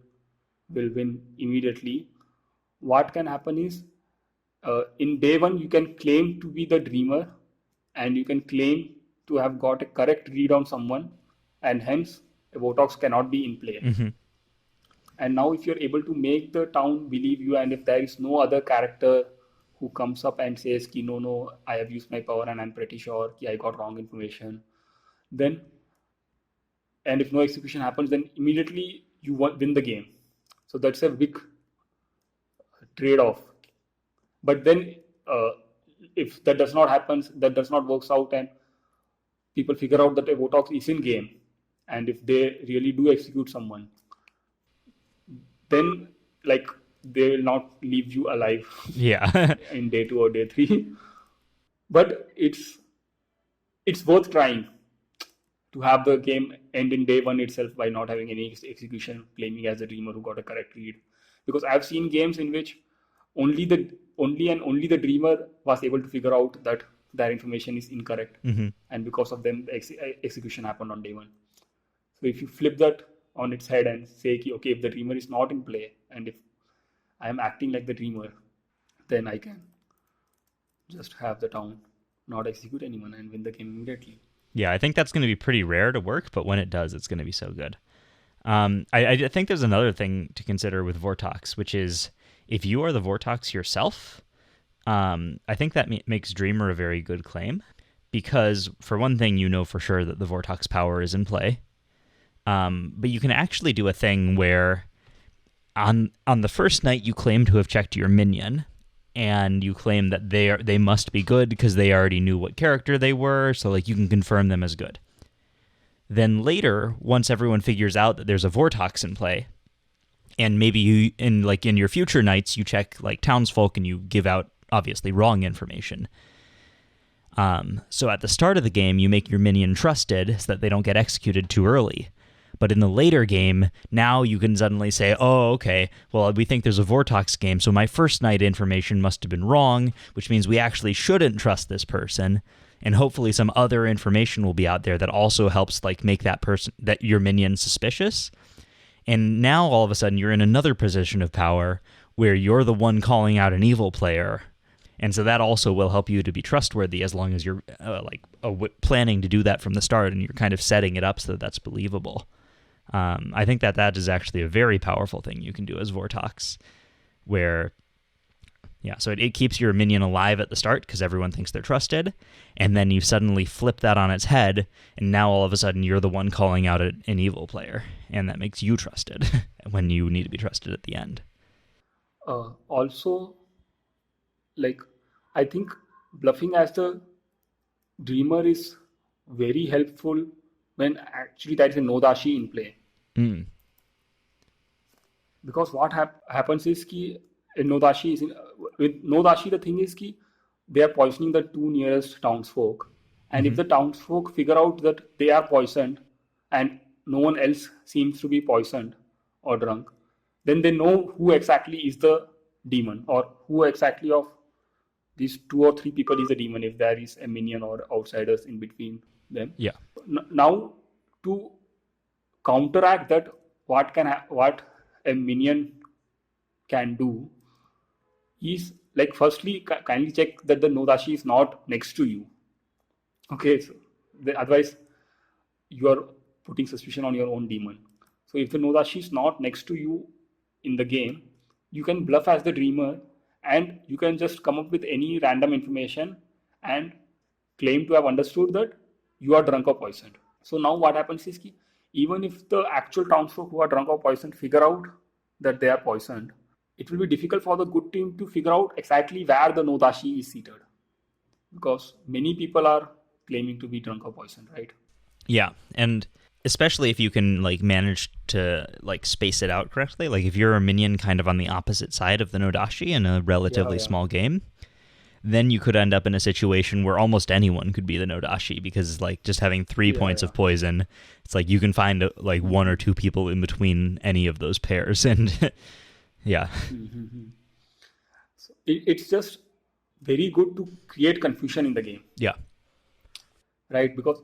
will win immediately. What can happen is, in day one, you can claim to be the dreamer and you can claim to have got a correct read on someone, and hence a Vortox cannot be in play. Mm-hmm. And now if you're able to make the town believe you, and if there is no other character who comes up and says, no, I have used my power and I'm pretty sure I got wrong information, then, and if no execution happens, then immediately you win the game. So that's a big trade-off. But then if that does not happen, that does not works out, and people figure out that a Vortox is in game, and if they really do execute someone, then they will not leave you alive in day 2 or day 3. But it's worth trying to have the game end in day 1 itself by not having any execution, claiming as the dreamer who got a correct read. Because I've seen games in which only the dreamer was able to figure out that their information is incorrect, and because of them, the execution happened on day 1. So if you flip that on its head and say, okay, if the dreamer is not in play, and if I am acting like the dreamer, then I can just have the town not execute anyone and win the game immediately. Yeah, I think that's going to be pretty rare to work, but when it does, it's going to be so good. I think there's another thing to consider with Vortox, which is if you are the Vortox yourself, I think that makes Dreamer a very good claim, because for one thing, you know for sure that the Vortox power is in play, but you can actually do a thing where on the first night you claim to have checked your minion, and you claim that they must be good because they already knew what character they were, so you can confirm them as good. Then later, once everyone figures out that there's a Vortox in play, and maybe you in your future nights you check Townsfolk and you give out obviously wrong information. So at the start of the game, you make your minion trusted so that they don't get executed too early. But in the later game, now you can suddenly say, oh, okay, well, we think there's a Vortox game, so my first night information must have been wrong, which means we actually shouldn't trust this person. And hopefully some other information will be out there that also helps like make that person, that your minion, suspicious. And now all of a sudden you're in another position of power where you're the one calling out an evil player. And so that also will help you to be trustworthy as long as you're planning to do that from the start and you're kind of setting it up so that that's believable. I think that is actually a very powerful thing you can do as Vortox, where, yeah, so it keeps your minion alive at the start because everyone thinks they're trusted, and then you suddenly flip that on its head, and now all of a sudden you're the one calling out an evil player, and that makes you trusted when you need to be trusted at the end. Also, like, I think bluffing as the dreamer is very helpful when actually there is a Nodashi in play. Because what happens is ki in Nodashi is with Nodashi the thing is ki they are poisoning the two nearest townsfolk, and if the townsfolk figure out that they are poisoned and no one else seems to be poisoned or drunk, then they know who exactly is the demon or who exactly of these 2 or 3 people is a demon if there is a minion or outsiders in between them. Yeah. Now, to counteract that, what a minion can do is like firstly kindly check that the Nodashi is not next to you. Okay, so otherwise you are putting suspicion on your own demon. So if the Nodashi is not next to you in the game, you can bluff as the dreamer and you can just come up with any random information and claim to have understood that you are drunk or poisoned. So now what happens is ki, even if the actual townsfolk who are drunk or poisoned figure out that they are poisoned, it will be difficult for the good team to figure out exactly where the Nodashi is seated, because many people are claiming to be drunk or poisoned, right? Yeah, and especially if you can like manage to like space it out correctly. Like if you're a minion kind of on the opposite side of the Nodashi in a relatively small game, then you could end up in a situation where almost anyone could be the Nodashi, because like just having 3 points of poison, it's like you can find like 1 or 2 people in between any of those pairs, and yeah. So it's just very good to create confusion in the game. Yeah. Right, because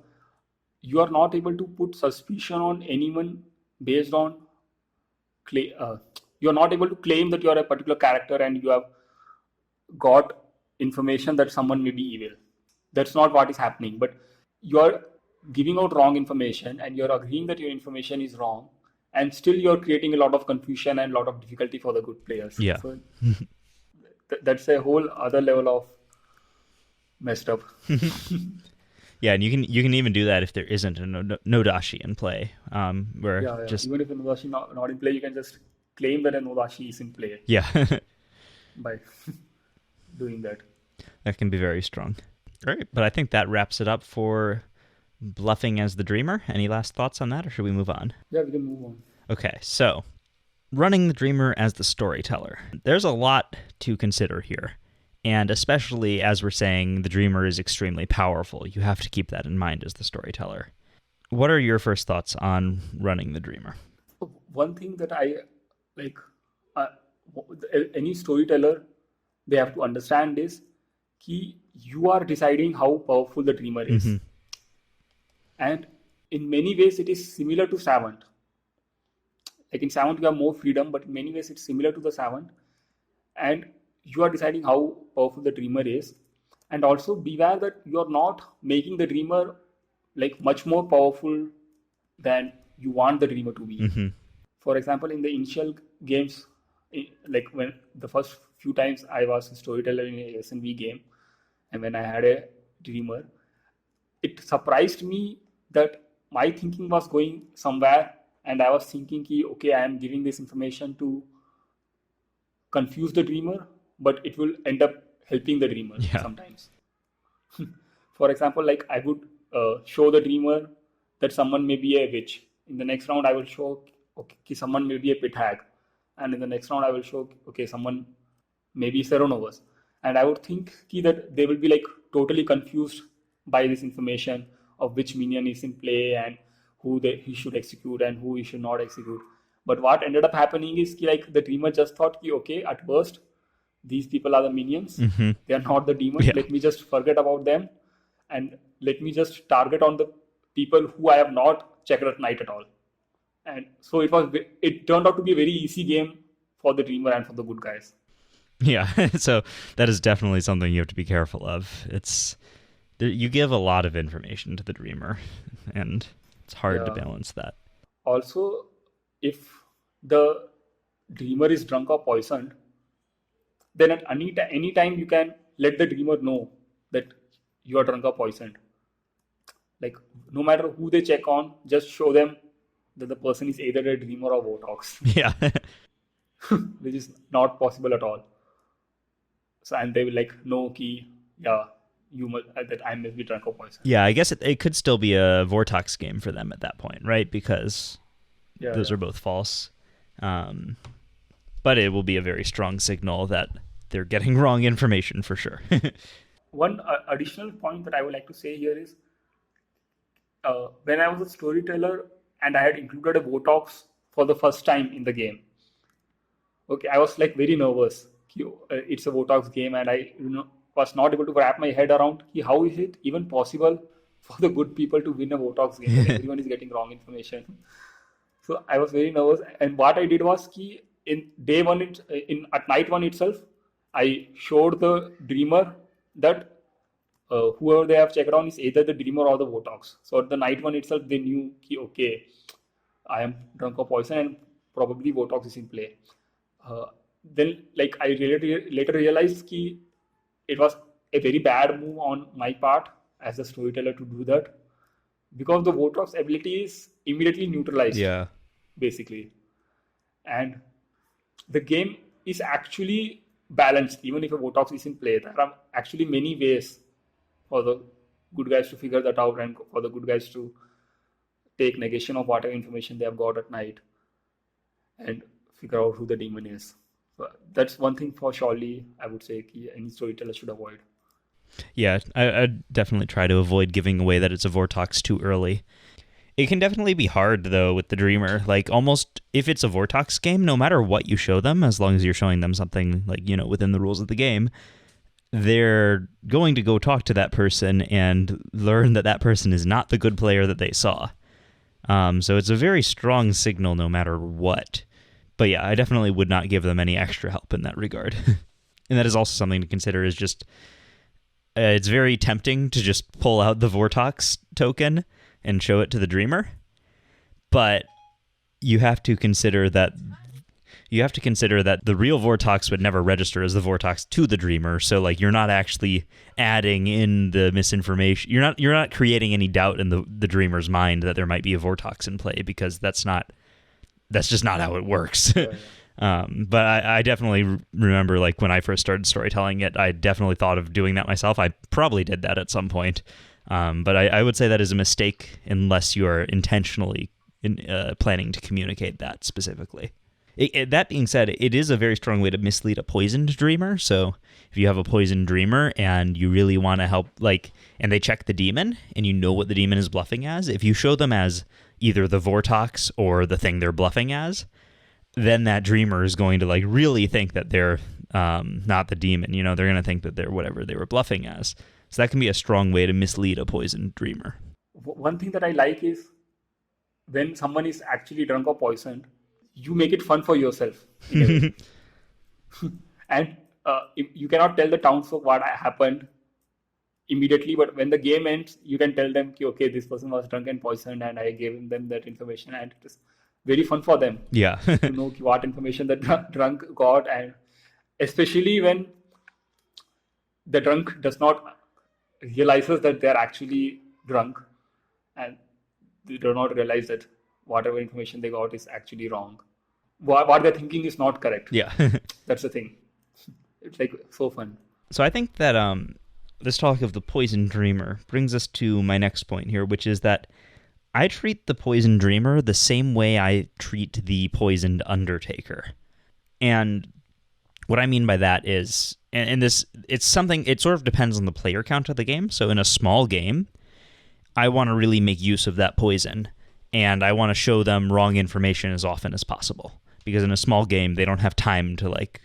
you are not able to put suspicion on anyone based on you are not able to claim that you are a particular character and you have got information that someone may be evil. That's not what is happening, but you are giving out wrong information and you're agreeing that your information is wrong, and still you're creating a lot of confusion and a lot of difficulty for the good players. Yeah. So that's a whole other level of messed up. Yeah, and you can even do that if there isn't a Nodashi in play. Where just even if a Nodashi not in play, you can just claim that a Nodashi is in play. Yeah. By doing that. That can be very strong. Great, but I think that wraps it up for bluffing as the dreamer. Any last thoughts on that, or should we move on? Yeah, we can move on. Okay, so running the dreamer as the storyteller. There's a lot to consider here. And especially as we're saying, the dreamer is extremely powerful. You have to keep that in mind as the storyteller. What are your first thoughts on running the dreamer? One thing that I like, any storyteller, they have to understand is that you are deciding how powerful the dreamer is. And in many ways, it is similar to Savant. Like in Savant, you have more freedom, but in many ways, it's similar to the Savant. And you are deciding how powerful the dreamer is. And also beware that you are not making the dreamer like much more powerful than you want the dreamer to be. For example, in the initial games, like when the first few times I was a storyteller in a S&V game, and when I had a dreamer, it surprised me that my thinking was going somewhere, and I was thinking, okay, I am giving this information to confuse the dreamer, but it will end up helping the dreamer sometimes. For example, like I would show the dreamer that someone may be a witch. In the next round, I will show someone may be a pit hag. And in the next round, I will show, someone may be Seronovus. And I would think that they will be like totally confused by this information of which minion is in play and he should execute and who he should not execute. But what ended up happening is like the dreamer just thought, okay, at first these people are the minions. They are not the demons. Yeah. Let me just forget about them and let me just target on the people who I have not checked at night at all. And so it turned out to be a very easy game for the dreamer and for the good guys. Yeah, so that is definitely something you have to be careful of. You give a lot of information to the dreamer, and it's hard to balance that. Also, if the dreamer is drunk or poisoned, then at any time you can let the dreamer know that you are drunk or poisoned. Like, no matter who they check on, just show them that the person is either a dreamer or Votox. Yeah. Which is not possible at all. So, and they will like, no, key, yeah, that I must be drunk or poisoned. Yeah, I guess it could still be a Vortox game for them at that point, right? Because those are both false. But it will be a very strong signal that they're getting wrong information for sure. One additional point that I would like to say here is, when I was a storyteller and I had included a Votox for the first time in the game, okay, I was like very nervous. It's a Votox game, and I was not able to wrap my head around how is it even possible for the good people to win a Votox game when everyone is getting wrong information. So I was very nervous, and what I did was in day one, at night one itself, I showed the dreamer that whoever they have checked on is either the dreamer or the Votox. So at the night one itself, they knew, okay, I am drunk or poison, and probably Votox is in play. Then, like, I later realized it was a very bad move on my part as a storyteller to do that, because the Votox ability is immediately neutralized. Yeah. Basically. And the game is actually balanced, even if a Votox is in play. There are actually many ways for the good guys to figure that out and for the good guys to take negation of whatever information they have got at night and figure out who the demon is. So that's one thing for surely I would say any storyteller should avoid. Yeah, I'd definitely try to avoid giving away that it's a Vortox too early. It can definitely be hard, though, with the Dreamer. Like, almost, if it's a Vortox game, no matter what you show them, as long as you're showing them something, like, within the rules of the game, they're going to go talk to that person and learn that that person is not the good player that they saw. So it's a very strong signal no matter what. But yeah, I definitely would not give them any extra help in that regard. And that is also something to consider, is just, it's very tempting to just pull out the Vortox token and show it to the Dreamer, but you have to consider that the real Vortox would never register as the Vortox to the Dreamer. So, like, you're not actually adding in the misinformation. You're not creating any doubt in the Dreamer's mind that there might be a Vortox in play, because that's just not how it works. But I definitely remember, like, when I first started storytelling it, I definitely thought of doing that myself. I probably did that at some point. But I would say that is a mistake unless you are intentionally planning to communicate that specifically. That being said, it is a very strong way to mislead a poisoned dreamer. So if you have a poisoned dreamer and you really want to help, like, and they check the demon and you know what the demon is bluffing as, if you show them as either the Vortox or the thing they're bluffing as, then that dreamer is going to, like, really think that they're not the demon. They're going to think that they're whatever they were bluffing as. So that can be a strong way to mislead a poisoned dreamer. One thing that I like is when someone is actually drunk or poisoned, you make it fun for yourself. And you cannot tell the townsfolk what happened immediately, but when the game ends, you can tell them, okay, this person was drunk and poisoned and I gave them that information, and it is very fun for them. Yeah. To know what information the drunk got, and especially when the drunk realizes that they're actually drunk and they do not realize that whatever information they got is actually wrong. What they're thinking is not correct. Yeah. That's the thing. It's like so fun. So I think that this talk of the poisoned dreamer brings us to my next point here, which is that I treat the poisoned dreamer the same way I treat the poisoned undertaker. And what I mean by that is, and this, it sort of depends on the player count of the game. So in a small game, I want to really make use of that poison and I want to show them wrong information as often as possible. Because in a small game, they don't have time to, like,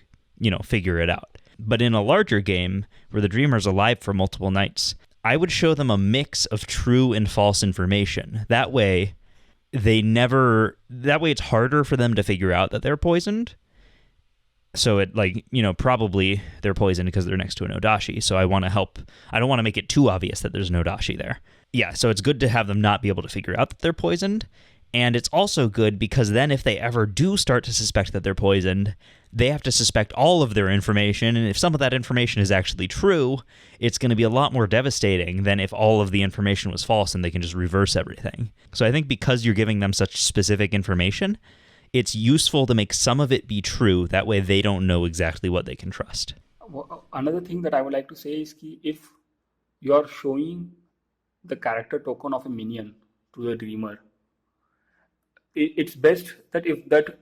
figure it out. But in a larger game, where the dreamer's alive for multiple nights, I would show them a mix of true and false information. That way, it's harder for them to figure out that they're poisoned. So it, like, probably they're poisoned because they're next to an Odashi. So I want to help. I don't want to make it too obvious that there's an Odashi there. Yeah, so it's good to have them not be able to figure out that they're poisoned. And it's also good because then if they ever do start to suspect that they're poisoned, they have to suspect all of their information. And if some of that information is actually true, it's going to be a lot more devastating than if all of the information was false and they can just reverse everything. So I think because you're giving them such specific information, it's useful to make some of it be true. That way they don't know exactly what they can trust. Another thing that I would like to say is if you are showing the character token of a minion to the dreamer, it's best that if that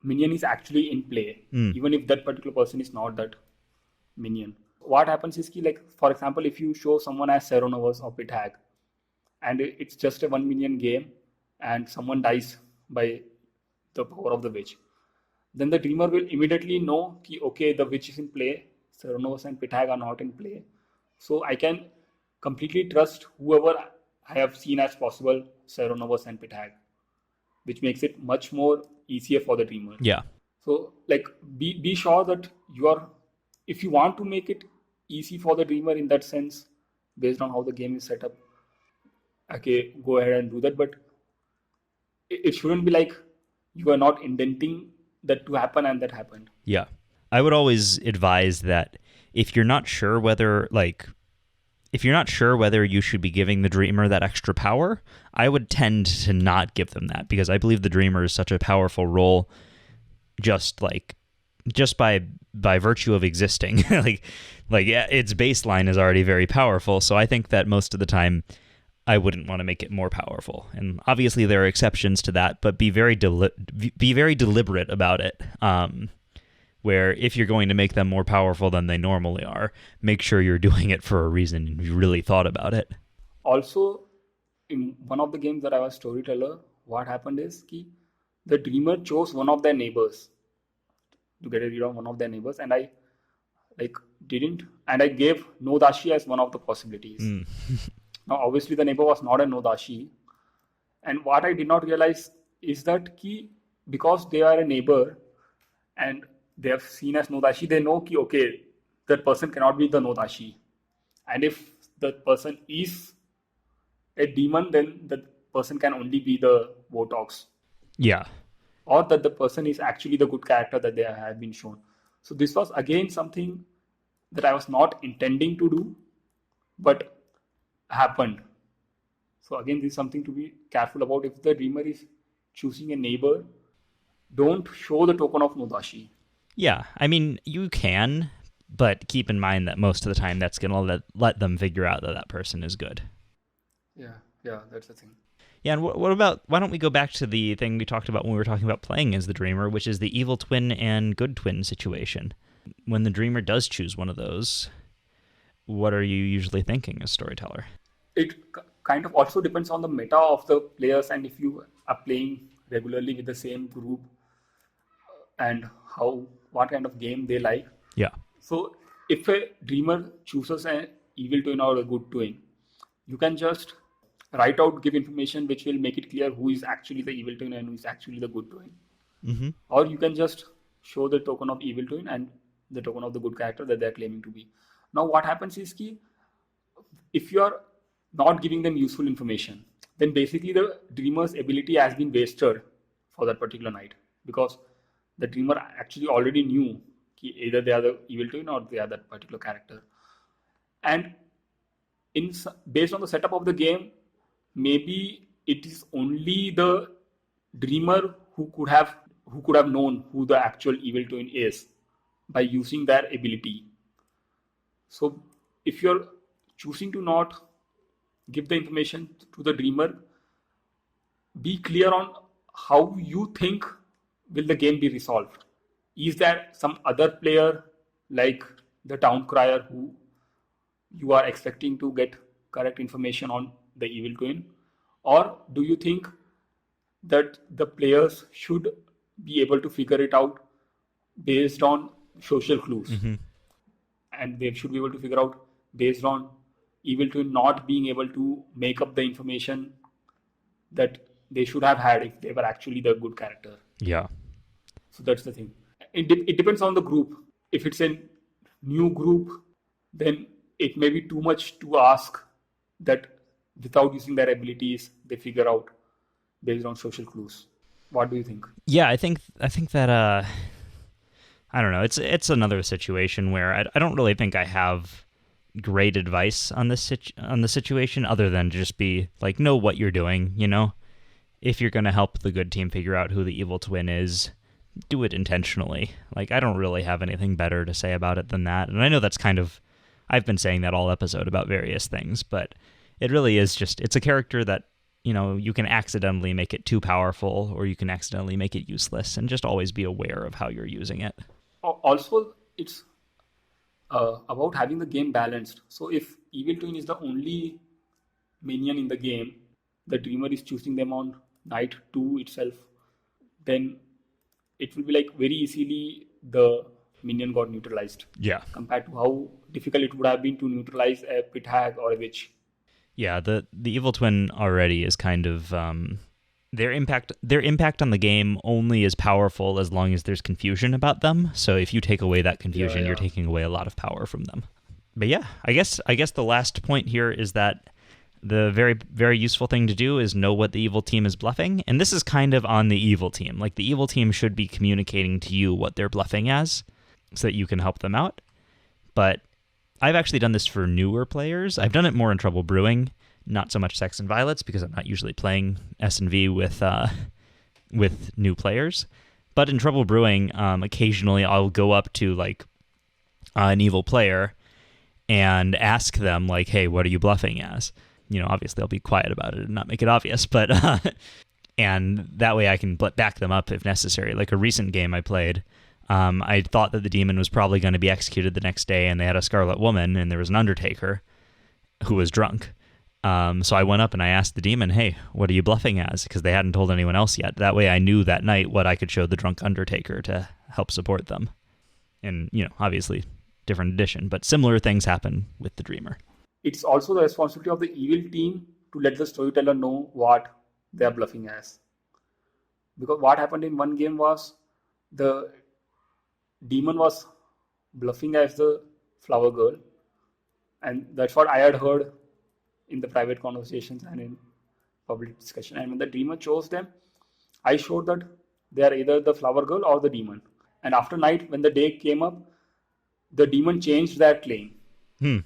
minion is actually in play, even if that particular person is not that minion. What happens is like, for example, if you show someone as Seronovus or Pitag, and it's just a 1 minion game, and someone dies by the power of the witch, then the dreamer will immediately know okay, the witch is in play, Seronovus and Pitag are not in play, so I can completely trust whoever I have seen as possible Seronovus and Pitag, which makes it much more easier for the dreamer. Yeah. So, like, be sure that if you want to make it easy for the dreamer in that sense, based on how the game is set up, okay, go ahead and do that. But it shouldn't be like you are not indenting that to happen and that happened. Yeah. I would always advise that if you're not sure whether you should be giving the dreamer that extra power, I would tend to not give them that, because I believe the dreamer is such a powerful role just by virtue of existing. Yeah, its baseline is already very powerful, so I think that most of the time I wouldn't want to make it more powerful. And obviously there are exceptions to that, but be very deliberate about it. Where if you're going to make them more powerful than they normally are, make sure you're doing it for a reason and you really thought about it. Also, in one of the games that I was Storyteller, what happened is the dreamer chose one of their neighbors to get rid of one of their neighbors, and I gave Nodashi as one of the possibilities. Now, obviously, the neighbor was not a Nodashi, and what I did not realize is that because they are a neighbor and they have seen as Nodashi, they know okay, that person cannot be the Nodashi. And if that person is a demon, then that person can only be the Votox. Yeah. Or that the person is actually the good character that they have been shown. So this was again something that I was not intending to do, but happened. So again, this is something to be careful about. If the dreamer is choosing a neighbor, don't show the token of Nodashi. Yeah, I mean, you can, but keep in mind that most of the time that's going to let them figure out that person is good. Yeah, that's the thing. Yeah, and what about, why don't we go back to the thing we talked about when we were talking about playing as the dreamer, which is the evil twin and good twin situation. When the dreamer does choose one of those, what are you usually thinking as Storyteller? It kind of also depends on the meta of the players, and if you are playing regularly with the same group, and what kind of game they like. Yeah. So if a dreamer chooses an evil twin or a good twin, you can just give information which will make it clear who is actually the evil twin and who is actually the good twin. Mm-hmm. Or you can just show the token of evil twin and the token of the good character that they are claiming to be. Now what happens is if you are not giving them useful information, then basically the dreamer's ability has been wasted for that particular night, because the dreamer actually already knew either they are the evil twin or they are that particular character. And based on the setup of the game, maybe it is only the dreamer who could have known who the actual evil twin is by using their ability. So if you're choosing to not give the information to the dreamer, be clear on how you think will the game be resolved. Is there some other player like the town crier who you are expecting to get correct information on the evil twin? Or do you think that the players should be able to figure it out based on social clues. And they should be able to figure out based on evil twin not being able to make up the information that they should have had if they were actually the good character. Yeah. So that's the thing. It depends on the group. If it's a new group, then it may be too much to ask that without using their abilities, they figure out based on social clues. What do you think? Yeah, I think that I don't know. It's another situation where I don't really think I have great advice on this on the situation other than to just be like, know what you're doing, you know? If you're going to help the good team figure out who the evil twin is, do it intentionally. Like, I don't really have anything better to say about it than that. And I know that's kind of, I've been saying that all episode about various things, but it really is just, it's a character that, you know, you can accidentally make it too powerful or you can accidentally make it useless, and just always be aware of how you're using it. Also, it's about having the game balanced. So if evil twin is the only minion in the game, the dreamer is choosing them on night 2 itself, then it will be like very easily the minion got neutralized. Yeah. Compared to how difficult it would have been to neutralize a pit hag or a witch. Yeah, the evil twin already is kind of their impact on the game only is powerful as long as there's confusion about them. So if you take away that confusion, you're taking away a lot of power from them. But yeah, I guess the last point here is that the very, very useful thing to do is know what the evil team is bluffing. And this is kind of on the evil team. Like, the evil team should be communicating to you what they're bluffing as so that you can help them out. But I've actually done this for newer players. I've done it more in Trouble Brewing, not so much Sects and Violets, because I'm not usually playing S&V with new players. But in Trouble Brewing, occasionally I'll go up to like an evil player and ask them like, hey, what are you bluffing as? You know, obviously I'll be quiet about it and not make it obvious, but and that way I can back them up if necessary. Like a recent game I played, I thought that the demon was probably going to be executed the next day, and they had a Scarlet Woman, and there was an Undertaker who was drunk. So I went up and I asked the demon, hey, what are you bluffing as? Because they hadn't told anyone else yet. That way I knew that night what I could show the drunk Undertaker to help support them. And, you know, obviously different edition, but similar things happen with the Dreamer. It's also the responsibility of the evil team to let the storyteller know what they are bluffing as. Because what happened in one game was the demon was bluffing as the flower girl, and that's what I had heard in the private conversations and in public discussion. And when the dreamer chose them, I showed that they are either the flower girl or the demon. And after night, when the day came up, the demon changed that claim.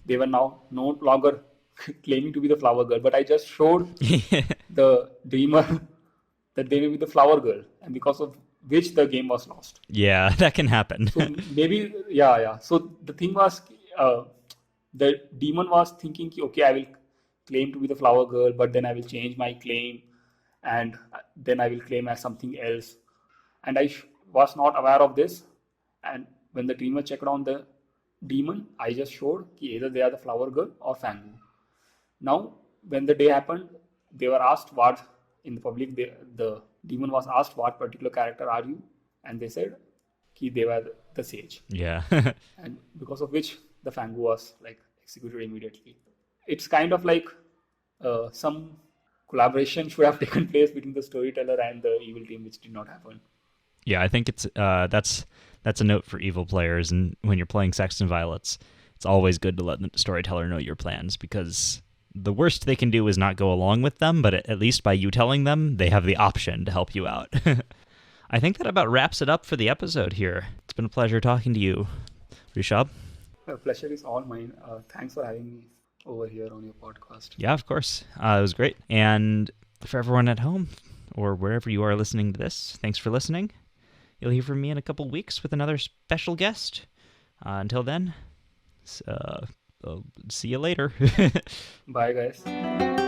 They were now no longer claiming to be the flower girl, but I just showed the dreamer that they may be the flower girl, and because of which the game was lost. Yeah, that can happen. So maybe, yeah. So the thing was, the demon was thinking, okay, I will claim to be the flower girl, but then I will change my claim, and then I will claim as something else. And I was not aware of this. And when the dreamer checked on the demon, I just showed either they are the flower girl or Fangu. Now, when the day happened, they were asked what, in the public, the demon was asked, what particular character are you? And they said they were the sage. Yeah. And because of which the Fangu was like executed immediately. It's kind of like some collaboration should have taken place between the storyteller and the evil team, which did not happen. Yeah, I think it's that's a note for evil players, and when you're playing Sects and Violets, it's always good to let the storyteller know your plans, because the worst they can do is not go along with them, but at least by you telling them, they have the option to help you out. I think that about wraps it up for the episode here. It's been a pleasure talking to you, Rishabh. The pleasure is all mine. Thanks for having me over here on your podcast. Yeah, of course. It was great. And for everyone at home, or wherever you are listening to this, thanks for listening. You'll hear from me in a couple weeks with another special guest. Until then, I'll see you later. Bye, guys.